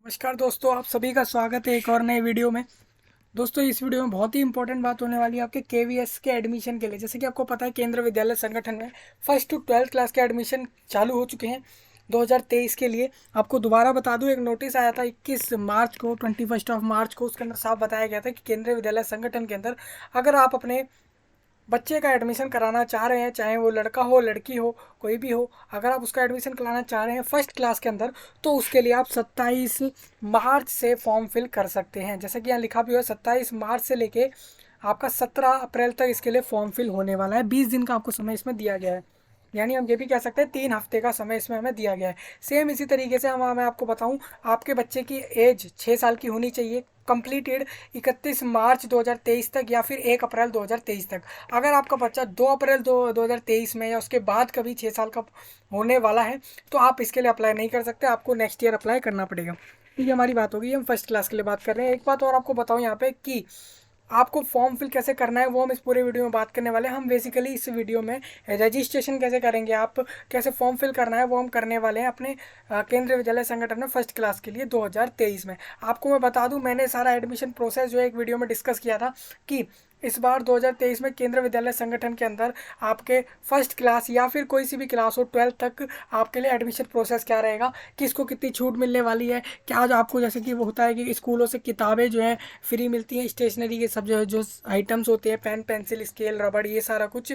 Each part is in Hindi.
नमस्कार दोस्तों, आप सभी का स्वागत है एक और नए वीडियो में। दोस्तों, इस वीडियो में बहुत ही इंपॉर्टेंट बात होने वाली है आपके केवीएस के एडमिशन के लिए। जैसे कि आपको पता है, केंद्र विद्यालय संगठन में फर्स्ट टू 12th क्लास के एडमिशन चालू हो चुके हैं 2023 के लिए। आपको दोबारा बता दूं, एक नोटिस आया था 21 मार्च को, 21 मार्च को। उसके अंदर साफ बताया गया था कि केंद्रीय विद्यालय संगठन के अंदर अगर आप अपने बच्चे का एडमिशन कराना चाह रहे हैं, चाहे वो लड़का हो लड़की हो कोई भी हो, अगर आप उसका एडमिशन कराना चाह रहे हैं फर्स्ट क्लास के अंदर, तो उसके लिए आप 27 मार्च से फॉर्म फिल कर सकते हैं। जैसा कि यहाँ लिखा भी हुआ है, 27 मार्च से लेके आपका 17 अप्रैल तक इसके लिए फॉर्म फिल होने वाला है। 20 दिन का आपको समय इसमें दिया गया है, यानी हम ये भी कह सकते हैं 3 हफ्ते का समय इसमें हमें दिया गया है। सेम इसी तरीके से मैं आपको बताऊं, आपके बच्चे की एज 6 साल की होनी चाहिए, कंप्लीटेड 31 मार्च 2023 तक या फिर 1 अप्रैल 2023 तक। अगर आपका बच्चा 2 अप्रैल 2023 में या उसके बाद कभी 6 साल का होने वाला है, तो आप इसके लिए अप्लाई नहीं कर सकते, आपको नेक्स्ट ईयर अप्लाई करना पड़ेगा। ये हमारी बात होगी, हम फर्स्ट क्लास के लिए बात कर रहे हैं। एक बात और आपको बताऊं यहाँ पे कि आपको फॉर्म फिल कैसे करना है वो हम इस पूरे वीडियो में बात करने वाले हैं। हम बेसिकली इस वीडियो में रजिस्ट्रेशन कैसे करेंगे, आप कैसे फॉर्म फिल करना है वो हम करने वाले हैं अपने केंद्रीय विद्यालय संगठन में फर्स्ट क्लास के लिए 2023 में। आपको मैं बता दूं, मैंने सारा एडमिशन प्रोसेस जो है एक वीडियो में डिस्कस किया था कि इस बार 2023 में केंद्रीय विद्यालय संगठन के अंदर आपके फर्स्ट क्लास या फिर कोई सी भी क्लास हो 12th तक आपके लिए एडमिशन प्रोसेस क्या रहेगा, किसको कितनी छूट मिलने वाली है, क्या जो आपको जैसे कि वो होता है कि स्कूलों से किताबें जो है फ्री मिलती हैं, स्टेशनरी के सब जो आइटम्स होते हैं, पेन पेंसिल स्केल रबड़ ये सारा कुछ,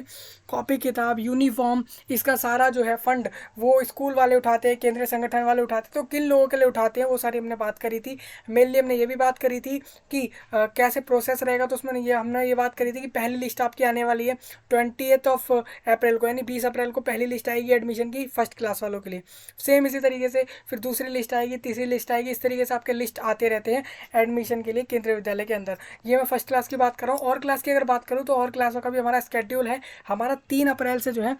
कॉपी किताब यूनिफॉर्म, इसका सारा जो है फंड वो स्कूल वाले उठाते हैं, केंद्रीय संगठन वाले उठाते हैं। तो किन लोगों के लिए उठाते हैं वो सारी हमने बात करी थी। मेनली हमने ये भी बात करी थी कि कैसे प्रोसेस रहेगा। तो उसमें ये हमने ये बात करी थी कि पहली लिस्ट आपकी आने वाली है 20 अप्रैल को, यानी 20 अप्रैल को पहली लिस्ट आएगी एडमिशन की फर्स्ट क्लास वालों के लिए। सेम इसी तरीके से फिर दूसरी लिस्ट आएगी, तीसरी लिस्ट आएगी, इस तरीके से आपके लिस्ट आते रहते हैं एडमिशन के लिए केंद्रीय विद्यालय के अंदर। ये मैं फर्स्ट क्लास की बात कर रहा हूँ। और क्लास की अगर बात करूँ तो और क्लासों का भी हमारा स्केड्यूल है। हमारा 3 अप्रैल से जो है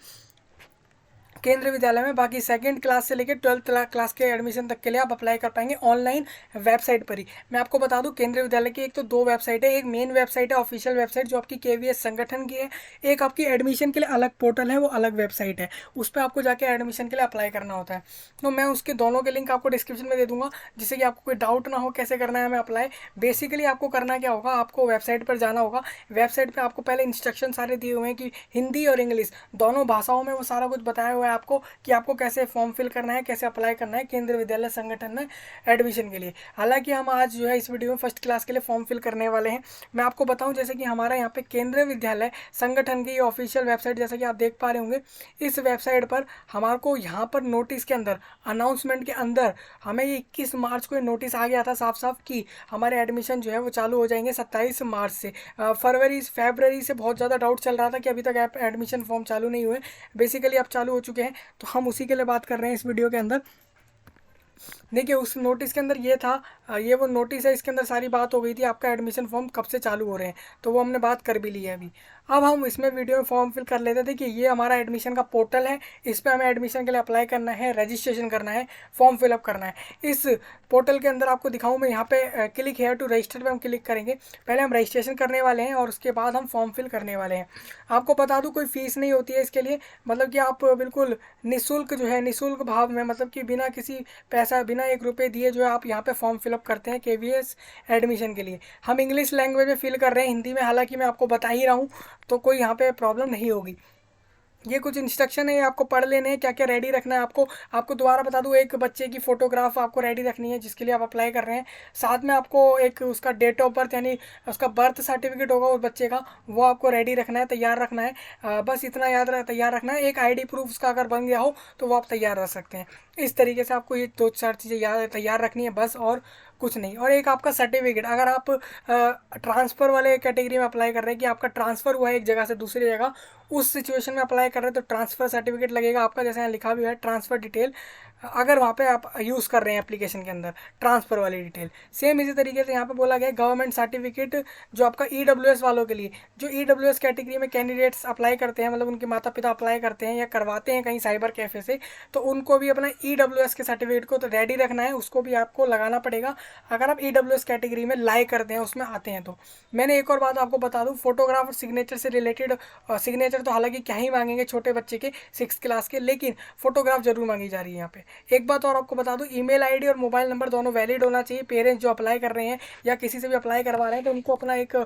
केंद्रीय विद्यालय में, बाकी सेकंड क्लास से लेकर 12th क्लास के एडमिशन तक के लिए आप अप्लाई कर पाएंगे ऑनलाइन वेबसाइट पर ही। मैं आपको बता दूं, केंद्रीय विद्यालय की एक तो 2 वेबसाइट है। एक मेन वेबसाइट है, ऑफिशियल वेबसाइट जो आपकी केवीएस संगठन की है। एक आपकी एडमिशन के लिए अलग पोर्टल है, वो अलग वेबसाइट है, उस पर आपको जाके एडमिशन के लिए अप्लाई करना होता है। तो मैं उसके दोनों के लिंक आपको डिस्क्रिप्शन में दे दूंगा, जिससे कि आपको कोई डाउट ना हो कैसे करना है हमें अप्लाई। बेसिकली आपको करना क्या होगा, आपको वेबसाइट पर जाना होगा। वेबसाइट पर आपको पहले इंस्ट्रक्शन सारे दिए हुए हैं कि हिंदी और इंग्लिश दोनों भाषाओं में वो सारा कुछ बताया हुआ है आपको कि आपको कैसे फॉर्म फिल करना है, कैसे अप्लाई करना है केंद्रीय विद्यालय संगठन में एडमिशन के लिए। हालांकि हम आज जो है इस वीडियो में फर्स्ट क्लास के लिए फॉर्म फिल करने वाले हैं। मैं आपको बताऊं, जैसे कि हमारा यहाँ पे केंद्रीय विद्यालय संगठन की ऑफिशियल वेबसाइट, जैसा कि आप देख पा रहे होंगे, इस वेबसाइट पर हमारे को यहाँ पर नोटिस के अंदर, अनाउंसमेंट के अंदर हमें ये 21 मार्च को नोटिस आ गया था साफ साफ कि हमारे एडमिशन जो है वो चालू हो जाएंगे 27 मार्च से। फरवरी से बहुत ज़्यादा डाउट चल रहा था कि अभी तक एडमिशन फॉर्म चालू नहीं हुए। बेसिकली अब चालू हो चुके हैं, तो हम उसी के लिए बात कर रहे हैं इस वीडियो के अंदर। देखिए, उस नोटिस के अंदर ये था, ये वो नोटिस है, इसके अंदर सारी बात हो गई थी आपका एडमिशन फॉर्म कब से चालू हो रहे हैं, तो वो हमने बात कर भी ली है अभी। अब हम इसमें वीडियो में फॉर्म फिल कर लेते थे कि ये हमारा एडमिशन का पोर्टल है, इस पर हमें एडमिशन के लिए अप्लाई करना है, रजिस्ट्रेशन करना है, फॉर्म फिलअप करना है। इस पोर्टल के अंदर आपको दिखाऊँ मैं, यहाँ पे क्लिक हेयर टू रजिस्टर पे हम क्लिक करेंगे। पहले हम रजिस्ट्रेशन करने वाले हैं और उसके बाद हम फॉर्म फिल करने वाले हैं। आपको बता दूँ, कोई फीस नहीं होती है इसके लिए, मतलब कि आप बिल्कुल निःशुल्क जो है, निःशुल्क भाव में, मतलब कि बिना किसी पैसा, बिना 1 रुपये दिए जो है आप यहाँ पे फॉर्म फिलअप करते हैं केवीएस एडमिशन के लिए। हम इंग्लिश लैंग्वेज में फिल कर रहे हैं, हिंदी में हालांकि मैं आपको बता ही रहा हूँ, तो कोई यहाँ पे प्रॉब्लम नहीं होगी। ये कुछ इंस्ट्रक्शन है, आपको पढ़ लेने हैं, क्या क्या रेडी रखना है आपको। आपको दोबारा बता दूं, एक बच्चे की फ़ोटोग्राफ आपको रेडी रखनी है जिसके लिए आप अप्लाई कर रहे हैं। साथ में आपको एक उसका डेट ऑफ बर्थ, यानी उसका बर्थ सर्टिफिकेट होगा उस बच्चे का, वो आपको रेडी रखना है, तैयार रखना है। बस इतना तैयार रखना है। एक आईडी प्रूफ उसका अगर बन गया हो तो वो आप तैयार रख सकते हैं। इस तरीके से आपको ये 2-4 चीज़ें तैयार रखनी है बस, और कुछ नहीं। और एक आपका सर्टिफिकेट, अगर आप ट्रांसफ़र वाले कैटेगरी में अप्लाई कर रहे हैं कि आपका ट्रांसफ़र हुआ है एक जगह से दूसरी जगह, उस सिचुएशन में अप्लाई कर रहे हैं, तो ट्रांसफ़र सर्टिफिकेट लगेगा आपका, जैसे यहाँ लिखा भी है ट्रांसफ़र डिटेल, अगर वहाँ पे आप यूज़ कर रहे हैं एप्लीकेशन के अंदर ट्रांसफ़र वाली डिटेल। सेम इसी तरीके से यहाँ पे बोला गया गवर्नमेंट सर्टिफिकेट, जो आपका ईडब्ल्यूएस वालों के लिए, जो ईडब्ल्यूएस कैटेगरी में कैंडिडेट्स अप्लाई करते हैं, मतलब उनके माता पिता अप्लाई करते हैं या करवाते हैं कहीं साइबर कैफ़े से, तो उनको भी अपना ईडब्ल्यूएस के सर्टिफिकेट को तो रेडी रखना है, उसको भी आपको लगाना पड़ेगा। अगर आप EWS कैटेगरी में लाई करते हैं, उसमें आते हैं तो। मैंने एक और बात आपको बता दूँ, फोटोग्राफ और सिग्नेचर से रिलेटेड, सिग्नेचर तो हालांकि क्या ही मांगेंगे छोटे बच्चे के 6th क्लास के, लेकिन फोटोग्राफ जरूर मांगी जा रही है यहाँ पे। एक बात और आपको बता दूँ, ईमेल आईडी और मोबाइल नंबर दोनों वैलिड होना चाहिए। पेरेंट्स जो अप्लाई कर रहे हैं या किसी से भी अप्लाई करवा रहे हैं तो उनको अपना एक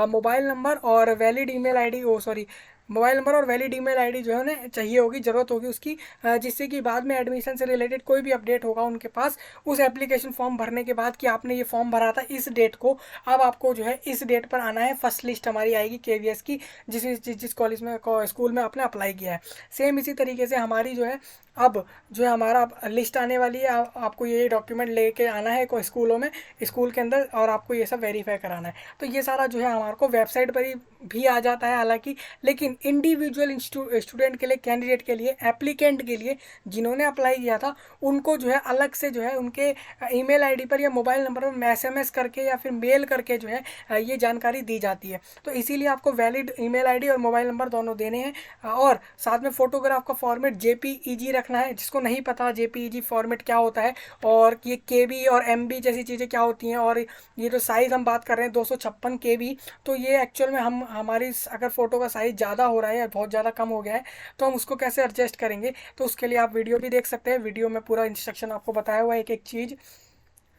मोबाइल नंबर और वैलिड ईमेल आईडी, ओ सॉरी, मोबाइल नंबर और वैलिड ईमेल आईडी जो है उन्हें चाहिए होगी, ज़रूरत होगी उसकी, जिससे कि बाद में एडमिशन से रिलेटेड कोई भी अपडेट होगा उनके पास उस एप्लीकेशन फॉर्म भरने के बाद कि आपने ये फॉर्म भरा था इस डेट को, अब आपको जो है इस डेट पर आना है, फर्स्ट लिस्ट हमारी आएगी KVS की, जिस कॉलेज में स्कूल में आपने अप्लाई किया है। सेम इसी तरीके से हमारी जो है अब जो है हमारा लिस्ट आने वाली है, आपको ये डॉक्यूमेंट लेके आना है कोई स्कूलों में, स्कूल के अंदर, और आपको ये सब वेरीफाई कराना है। तो ये सारा जो है हमारे को वेबसाइट पर ही भी आ जाता है हालांकि, लेकिन इंडिविजुअल स्टूडेंट के लिए, कैंडिडेट के लिए, एप्लीकेंट के लिए जिन्होंने अप्लाई किया था, उनको जो है अलग से जो है उनके ईमेल आईडी पर या मोबाइल नंबर पर SMS करके या फिर मेल करके जो है ये जानकारी दी जाती है। तो इसीलिए आपको वैलिड ईमेल आईडी और मोबाइल नंबर दोनों देने हैं, और साथ में फोटोग्राफ का फॉर्मेट JPEG रखना है। जिसको नहीं पता JPEG फॉर्मेट क्या होता है और ये KB और MB जैसी चीज़ें क्या होती हैं, और ये जो साइज़ हम बात कर रहे हैं 256 KB, तो ये एक्चुअल में हम हमारी अगर फ़ोटो का साइज़ ज़्यादा हो रहा है या बहुत ज़्यादा कम हो गया है तो हम उसको कैसे एडजस्ट करेंगे, तो उसके लिए आप वीडियो भी देख सकते हैं। वीडियो में पूरा इंस्ट्रक्शन आपको बताया हुआ है, एक एक चीज़,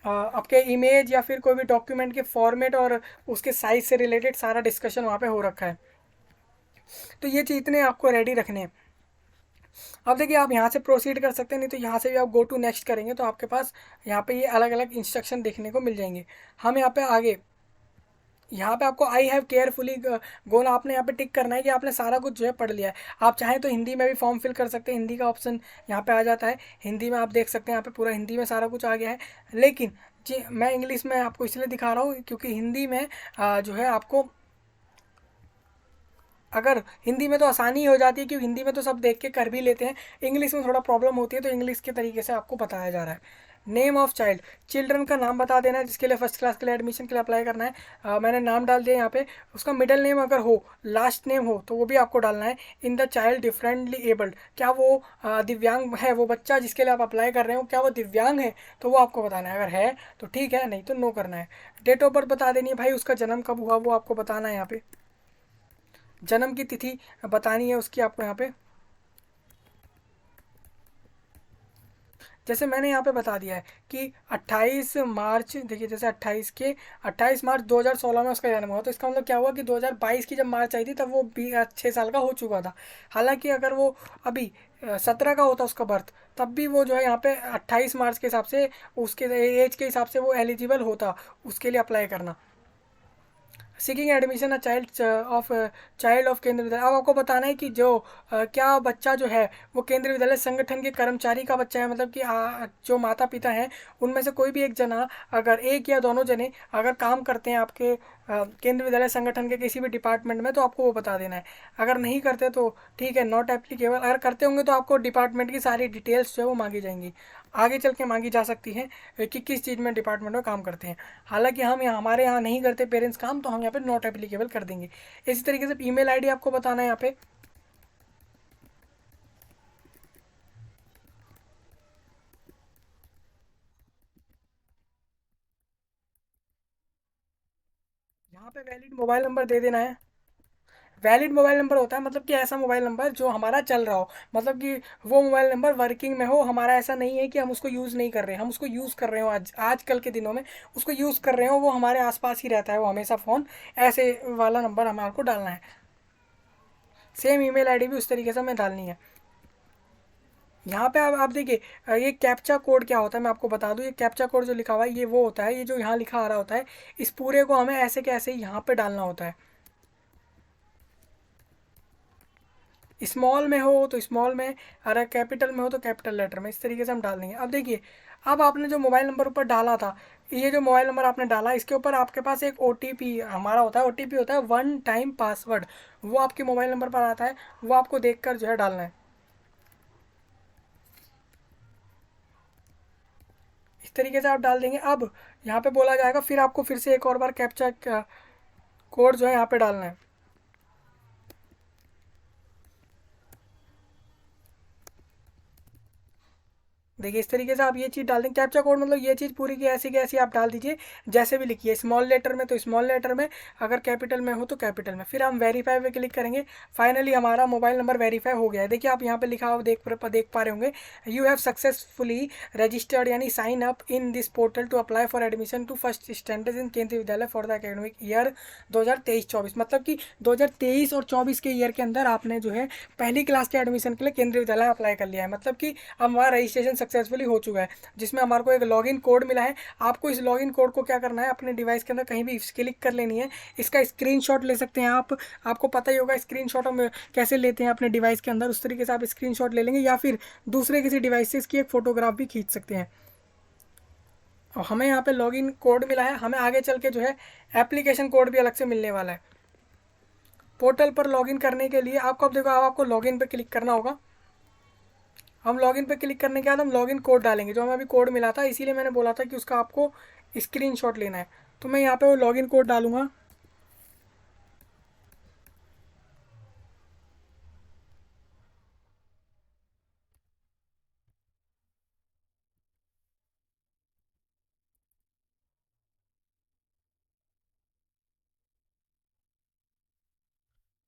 आपके इमेज या फिर कोई भी डॉक्यूमेंट के फॉर्मेट और उसके साइज़ से रिलेटेड सारा डिस्कशन वहाँ पे हो रखा है। तो ये चीज़ इतने आपको रेडी रखने हैं। अब देखिए आप यहाँ से प्रोसीड कर सकते हैं, नहीं तो यहाँ से भी आप गो टू नेक्स्ट करेंगे तो आपके पास यहाँ पे ये अलग अलग इंस्ट्रक्शन देखने को मिल जाएंगे। हम यहाँ पे आगे, यहाँ पे आपको आई हैव केयरफुली गोन आपने यहाँ पे टिक करना है कि आपने सारा कुछ जो है पढ़ लिया है। आप चाहें तो हिंदी में भी फॉर्म फिल कर सकते हैं, हिंदी का ऑप्शन यहाँ पे आ जाता है। हिंदी में आप देख सकते हैं यहाँ पे पूरा हिंदी में सारा कुछ आ गया है, लेकिन जी मैं इंग्लिश में आपको इसलिए दिखा रहा हूँ क्योंकि हिंदी में जो है आपको, अगर हिंदी में तो आसानी हो जाती है क्योंकि हिंदी में तो सब देख के कर भी लेते हैं, इंग्लिश में थोड़ा प्रॉब्लम होती है, तो इंग्लिश के तरीके से आपको बताया जा रहा है। नेम ऑफ चाइल्ड, चिल्ड्रन का नाम बता देना है जिसके लिए 1st क्लास के लिए एडमिशन के लिए अप्लाई करना है। मैंने नाम डाल दिया यहाँ पे, उसका मिडिल नेम अगर हो, लास्ट नेम हो तो वो भी आपको डालना है। In the child differently abled, क्या वो दिव्यांग है, वो बच्चा जिसके लिए आप अप्लाई कर रहे हो क्या वो दिव्यांग है, तो वो आपको बताना है। अगर है तो ठीक है, नहीं तो नो करना है। डेट ऑफ बर्थ बता देनी है भाई, उसका जन्म कब हुआ वो आपको बताना है। यहाँ पे जन्म की तिथि बतानी है उसकी आपको यहाँ पे, जैसे मैंने यहाँ पे बता दिया है कि 28 मार्च, देखिए जैसे 28 मार्च 2016 में उसका जन्म हुआ, तो इसका मतलब क्या हुआ कि 2022 की जब मार्च आई थी तब वो 6 साल का हो चुका था। हालांकि अगर वो अभी 17 का होता उसका बर्थ, तब भी वो जो है यहाँ पे 28 मार्च के हिसाब से, उसके एज के हिसाब से वो एलिजिबल होता उसके लिए अप्लाई करना। Seeking admission a child of केंद्रीय विद्यालय, अब आपको बताना है कि जो क्या बच्चा जो है वो केंद्रीय विद्यालय संगठन के कर्मचारी का बच्चा है, मतलब कि जो माता पिता हैं उनमें से कोई भी एक जना, अगर एक या दोनों जने अगर काम करते हैं आपके केंद्रीय विद्यालय संगठन के किसी भी डिपार्टमेंट में, तो आपको वो बता देना है। अगर नहीं करते तो ठीक है, नॉट एप्लीकेबल। अगर करते होंगे तो आपको डिपार्टमेंट की सारी डिटेल्स जो है वो मांगी जाएंगी, आगे चल के मांगी जा सकती हैं कि किस चीज़ में डिपार्टमेंट में काम करते हैं। हालांकि हम यहाँ हमारे यहाँ नहीं करते पेरेंट्स काम, तो हम यहाँ पे नॉट एप्लीकेबल कर देंगे। इसी तरीके से ईमेल आईडी आपको बताना है यहाँ पे, यहाँ पे वैलिड मोबाइल नंबर दे देना है। वैलिड मोबाइल नंबर होता है मतलब कि ऐसा मोबाइल नंबर जो हमारा चल रहा हो, मतलब कि वो मोबाइल नंबर वर्किंग में हो हमारा। ऐसा नहीं है कि हम उसको यूज़ नहीं कर रहे हैं, हम उसको यूज़ कर रहे हो, आजकल के दिनों में उसको यूज़ कर रहे हो, वो हमारे आसपास ही रहता है वो हमेशा फ़ोन, ऐसे वाला नंबर हमारे को डालना है। सेम ईमेल आईडी भी उस तरीके से हमें डालनी है। यहाँ पे आप देखिए, ये कैप्चा कोड क्या होता है मैं आपको बता दूँ। ये कैप्चा कोड जो लिखा हुआ है ये वो होता है, ये जो यहाँ लिखा आ रहा होता है, इस पूरे को हमें ऐसे कैसे यहाँ पे डालना होता है। स्मॉल में हो तो स्मॉल में, अगर कैपिटल में हो तो कैपिटल लेटर में, इस तरीके से हम डाल देंगे। अब देखिए, अब आपने जो मोबाइल नंबर ऊपर डाला था, ये जो मोबाइल नंबर आपने डाला इसके ऊपर आपके पास एक OTP हमारा होता है, OTP होता है 1 टाइम पासवर्ड, वो आपके मोबाइल नंबर पर आता है, वो आपको देखकर जो है डालना है। इस तरीके से आप डाल देंगे। अब यहाँ पे बोला जाएगा, फिर आपको फिर से एक और बार कैप्चा कोड जो है यहाँ पे डालना है। देखिए इस तरीके से आप ये चीज़ डाल दें। कैप्चा कोड मतलब ये चीज़ पूरी की ऐसी आप डाल दीजिए जैसे भी लिखिए, स्मॉल लेटर में तो स्मॉल लेटर में, अगर कैपिटल में हो तो कैपिटल में। फिर हम वेरीफाई पे क्लिक करेंगे। फाइनली हमारा मोबाइल नंबर वेरीफाई हो गया है। देखिए आप यहाँ पे लिखा हुआ देख पा रहे होंगे, यू हैव सक्सेसफुली रजिस्टर्ड यानी sign up in this portal to apply for admission to first standard in Kendriya Vidyalaya for the academic year 2023-24। मतलब कि 2023 और 24 के ईयर के अंदर आपने जो है पहली क्लास के एडमिशन के लिए केंद्रीय विद्यालय अप्लाई कर लिया है। मतलब कि अब हमारा रजिस्ट्रेशन सक्सेसफुली हो चुका है, जिसमें हमारे को एक लॉगिन कोड मिला है। आपको इस लॉगिन कोड को क्या करना है, अपने डिवाइस के अंदर कहीं भी क्लिक कर लेनी है। इसका स्क्रीनशॉट ले सकते हैं आप, आपको पता ही होगा स्क्रीनशॉट हम कैसे लेते हैं अपने डिवाइस के अंदर, उस तरीके से आप स्क्रीनशॉट ले लेंगे, या फिर दूसरे किसी डिवाइसेस की एक फ़ोटोग्राफ भी खींच सकते हैं। और हमें यहाँ पे लॉगिन कोड मिला है, हमें आगे चल के जो है एप्लीकेशन कोड भी अलग से मिलने वाला है। पोर्टल पर लॉगिन करने के लिए आपको, अब देखो अब आपको लॉगिन पे क्लिक करना होगा। हम लॉगिन पे क्लिक करने के बाद हम लॉगिन कोड डालेंगे, जो हमें अभी कोड मिला था, इसीलिए मैंने बोला था कि उसका आपको स्क्रीनशॉट लेना है। तो मैं यहाँ पे वो लॉगिन कोड डालूंगा।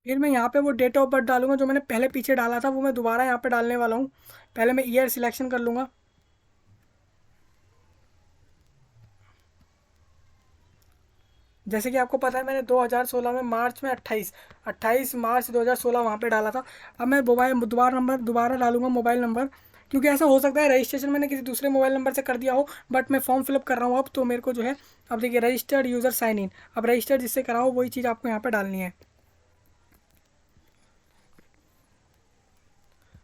फिर मैं यहाँ पे वो डेट ऑफ बर्थ डालूंगा जो मैंने पहले पीछे डाला था, वो मैं दोबारा यहाँ पे डालने वाला हूँ। पहले मैं ईयर सिलेक्शन कर लूँगा। जैसे कि आपको पता है मैंने 2016 में मार्च में 28 मार्च 2016 वहाँ पे डाला था। अब मैं मोबाइल दोबारा डालूंगा मोबाइल नंबर, क्योंकि ऐसा हो सकता है रजिस्ट्रेशन मैंने किसी दूसरे मोबाइल नंबर से कर दिया हो, बट मैं फॉर्म फिलअप कर रहा हूँ अब, तो मेरे को जो है, अब देखिए रजिस्टर्ड यूज़र साइन इन, अब रजिस्टर्ड जिससे कराओ वही चीज़ आपको यहाँ पर डालनी है।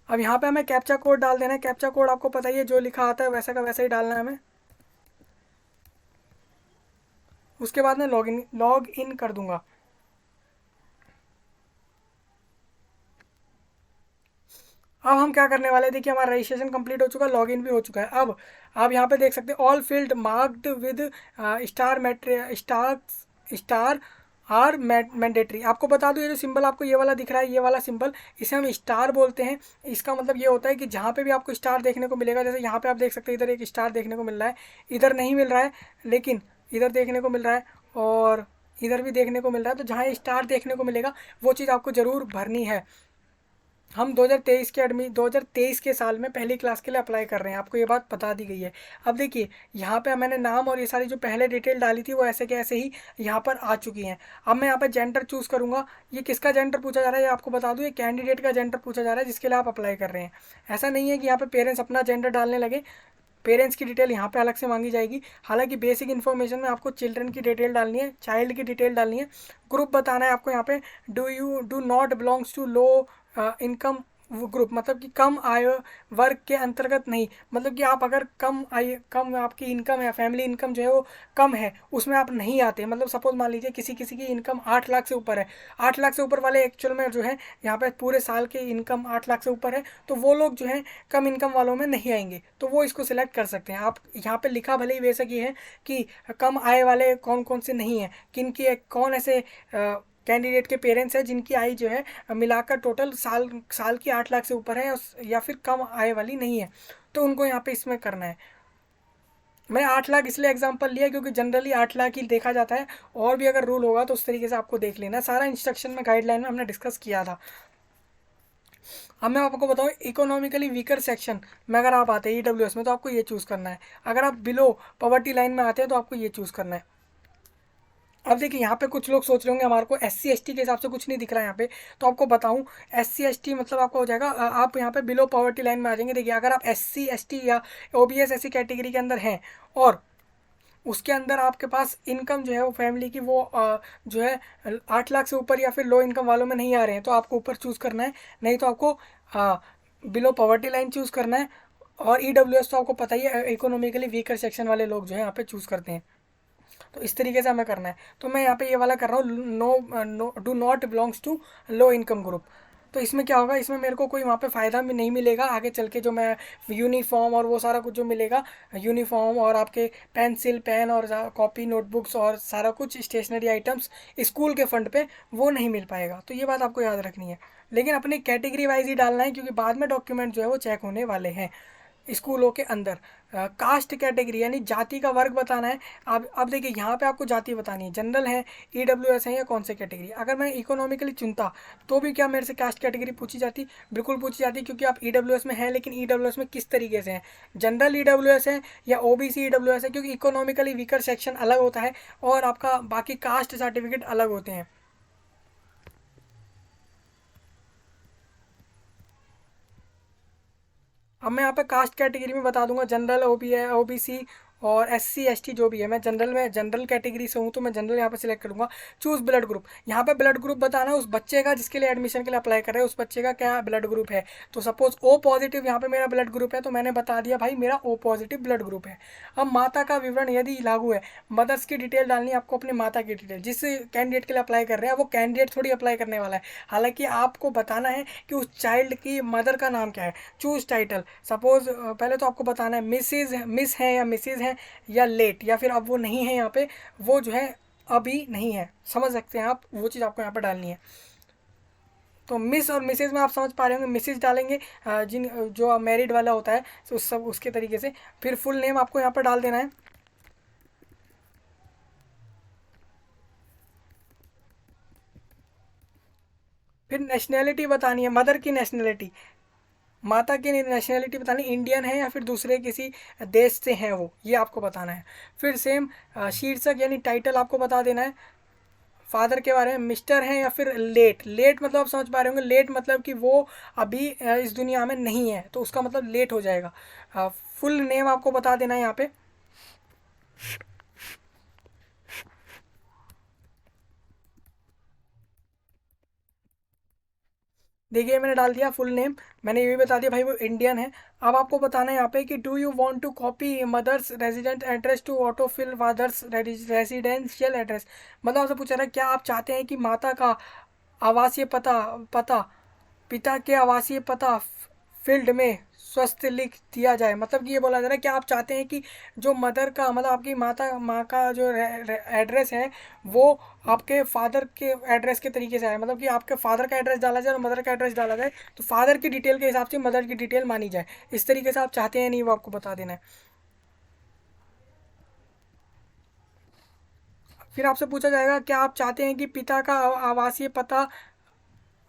अब यहाँ पे हमें कैप्चा कोड डाल देना है। कैप्चा कोड आपको पता ही है, जो लिखा आता है वैसा का वैसा ही डालना है हमें। उसके बाद मैं लॉग इन कर दूंगा। अब हम क्या करने वाले हैं, देखिए हमारा रजिस्ट्रेशन कंप्लीट हो चुका है, लॉगिन भी हो चुका है। अब आप यहाँ पे देख सकते हैं all field marked with star मेट्री स्टार आर मैंडेटरी। आपको बता दूं, ये जो सिंबल आपको ये वाला दिख रहा है, ये वाला सिंबल, इसे हम स्टार बोलते हैं। इसका मतलब ये होता है कि जहाँ पे भी आपको स्टार देखने को मिलेगा, जैसे यहाँ पे आप देख सकते हैं इधर एक स्टार देखने को मिल रहा है, इधर नहीं मिल रहा है, लेकिन इधर देखने को मिल रहा है और इधर भी देखने को मिल रहा है। तो जहाँ स्टार देखने को मिलेगा वो चीज़ आपको ज़रूर भरनी है। हम 2023 के साल में पहली क्लास के लिए अप्लाई कर रहे हैं, आपको ये बात बता दी गई है। अब देखिए यहाँ पे मैंने नाम और ये सारी जो पहले डिटेल डाली थी वो ऐसे के ऐसे ही यहाँ पर आ चुकी हैं। अब मैं यहाँ पे जेंडर चूज़ करूँगा। ये किसका जेंडर पूछा जा रहा है, ये आपको बता दूँ, ये कैंडिडेट का जेंडर पूछा जा रहा है जिसके लिए आप अप्लाई कर रहे हैं। ऐसा नहीं है कि यहाँ पे पेरेंट्स अपना जेंडर डालने लगे, पेरेंट्स की डिटेल यहाँ पे अलग से मांगी जाएगी। हालांकि बेसिक इन्फॉर्मेशन में आपको चिल्ड्रन की डिटेल डालनी है, चाइल्ड की डिटेल डालनी है, ग्रुप बताना है आपको यहाँ पे, do not belongs to low income group, मतलब कि कम आय वर्ग के अंतर्गत नहीं। मतलब कि आप अगर कम आपकी इनकम है, फैमिली इनकम जो है वो कम है, उसमें आप नहीं आते। मतलब सपोज मान लीजिए किसी किसी की इनकम 8 लाख से ऊपर है, 8 लाख से ऊपर वाले एक्चुअल में जो है यहाँ पे पूरे साल की इनकम 8 लाख से ऊपर है, तो वो लोग जो है कम इनकम वालों में नहीं आएंगे, तो वो इसको सिलेक्ट कर सकते हैं। आप यहाँ पे लिखा भले ही बेशक ये है कि कम आय वाले कौन कौन से नहीं हैं, किन की कौन ऐसे कैंडिडेट के पेरेंट्स हैं जिनकी आय जो है मिलाकर टोटल साल की 8 लाख से ऊपर है, या फिर कम आय वाली नहीं है, तो उनको यहाँ पे इसमें करना है। मैं 8 लाख इसलिए एग्जांपल लिया क्योंकि जनरली 8 लाख ही देखा जाता है, और भी अगर रूल होगा तो उस तरीके से आपको देख लेना। सारा इंस्ट्रक्शन में गाइडलाइन में हमने डिस्कस किया था। अब मैं आपको बताऊँ, इकोनॉमिकली वीकर सेक्शन में अगर आप आते हैं EWS में तो आपको ये चूज़ करना है। अगर आप बिलो पॉवर्टी लाइन में आते हैं तो आपको ये चूज़ करना है। अब देखिए यहाँ पे कुछ लोग सोच रहे होंगे हमारे को SC ST के हिसाब से कुछ नहीं दिख रहा है यहाँ पे, तो आपको बताऊँ SC ST मतलब आपको हो जाएगा, आप यहाँ पे बिलो पॉवर्टी लाइन में आ जाएंगे। देखिए अगर आप SC ST या OBS ऐसी कैटेगरी के अंदर हैं और उसके अंदर आपके पास इनकम जो है वो फैमिली की वो जो है 8 लाख से ऊपर या फिर लो इनकम वालों में नहीं आ रहे हैं, तो आपको ऊपर चूज़ करना है, नहीं तो आपको बिलो पॉवर्टी लाइन चूज़ करना है। और EWS तो आपको पता ही है, इकोनॉमिकली वीकर सेक्शन वाले लोग जो है यहाँ पे चूज़ करते हैं। तो इस तरीके से हमें करना है। तो मैं यहाँ पे ये वाला कर रहा हूँ, no do not belongs to low income group. तो इसमें क्या होगा, इसमें मेरे को कोई वहाँ पे फ़ायदा भी नहीं मिलेगा आगे चल के, जो मैं यूनिफॉर्म और वो सारा कुछ जो मिलेगा, यूनिफॉर्म और आपके पेंसिल पेन और कॉपी नोटबुक्स और सारा कुछ स्टेशनरी आइटम्स स्कूल के फंड पे वो नहीं मिल पाएगा। तो ये बात आपको याद रखनी है, लेकिन अपनी कैटेगरी वाइज ही डालना है क्योंकि बाद में डॉक्यूमेंट जो है वो चेक होने वाले हैं। स्कूलों के अंदर। कास्ट कैटेगरी यानी जाति का वर्ग बताना है। अब देखिए यहाँ पे आपको जाति बतानी है, जनरल है, ईडब्ल्यूएस है या कौन से कैटेगरी। अगर मैं इकोनॉमिकली चुनता तो भी क्या मेरे से कास्ट कैटेगरी पूछी जाती? बिल्कुल पूछी जाती, क्योंकि आप ईडब्ल्यूएस में हैं, लेकिन ईडब्ल्यूएस में किस तरीके से हैं, जनरल ईडब्ल्यूएस है या ओबीसी ईडब्ल्यूएस है, क्योंकि इकोनॉमिकली वीकर सेक्शन अलग होता है और आपका बाकी कास्ट सर्टिफिकेट अलग होते हैं। अब मैं यहाँ पे कास्ट कैटेगरी में बता दूंगा, जनरल ओबी है, ओबीसी और एससी एसटी जो भी है। मैं जनरल में जनरल कैटेगरी से हूँ तो मैं जनरल यहाँ पे सिलेक्ट करूँगा। चूज ब्लड ग्रुप, यहाँ पे ब्लड ग्रुप बताना है उस बच्चे का जिसके लिए एडमिशन के लिए अप्लाई कर रहे हैं, उस बच्चे का क्या ब्लड ग्रुप है। तो सपोज ओ पॉजिटिव यहाँ पे मेरा ब्लड ग्रुप है, तो मैंने बता दिया भाई मेरा ओ पॉजिटिव ब्लड ग्रुप है। अब माता का विवरण यदि लागू है, मदर्स की डिटेल डालनी है आपको, अपनी माता की डिटेल। जिस कैंडिडेट के लिए अप्लाई कर रहे हैं वो कैंडिडेट थोड़ी अप्लाई करने वाला है, हालांकि आपको बताना है कि उस चाइल्ड की मदर का नाम क्या है। चूज टाइटल, सपोज पहले तो आपको बताना है मिस है या मिसिज है या लेट, या फिर अब वो नहीं है यहाँ पे, वो जो है अभी नहीं है, समझ सकते हैं आप, वो चीज़ आपको यहाँ पे डालनी है। तो मिस और मिसेज में आप समझ पा रहे होंगे, मिसेज डालेंगे जिन जो मैरिड वाला होता है, तो उस सब उसके तरीके से। फिर फुल नेम आपको यहाँ पर डाल देना है। फिर नेशनैलिटी बतानी है, मदर की नेशनैलिटी, माता की नेशनैलिटी बतानी, इंडियन है या फिर दूसरे किसी देश से हैं वो, ये आपको बताना है। फिर सेम शीर्षक यानी टाइटल आपको बता देना है। फादर के बारे में मिस्टर है या फिर लेट। लेट मतलब आप समझ पा रहे होंगे, लेट मतलब कि वो अभी इस दुनिया में नहीं है, तो उसका मतलब लेट हो जाएगा। फुल नेम आपको बता देना है यहाँ पे। देखिए मैंने डाल दिया फुल नेम, मैंने ये भी बता दिया भाई वो इंडियन है। अब आपको बताना है यहाँ पे कि do you want to copy mother's resident address to auto fill father's residential address. मतलब आपसे पूछा रहा है क्या आप चाहते हैं कि माता का आवासीय पता पता पिता के आवासीय पता फील्ड में स्वस्थ लिख दिया जाए। मतलब कि ये बोला जा रहा है कि आप चाहते हैं कि जो मदर का मतलब आपकी माँ का जो एड्रेस है वो आपके फादर के एड्रेस के तरीके से आए, मतलब कि आपके फादर का एड्रेस डाला जाए और मदर का एड्रेस डाला जाए, तो फादर की डिटेल के हिसाब से मदर की डिटेल मानी जाए। इस तरीके से आप चाहते हैं नहीं, वो आपको बता देना है। फिर आपसे पूछा जाएगा क्या आप चाहते हैं कि पिता का आवासीय पता।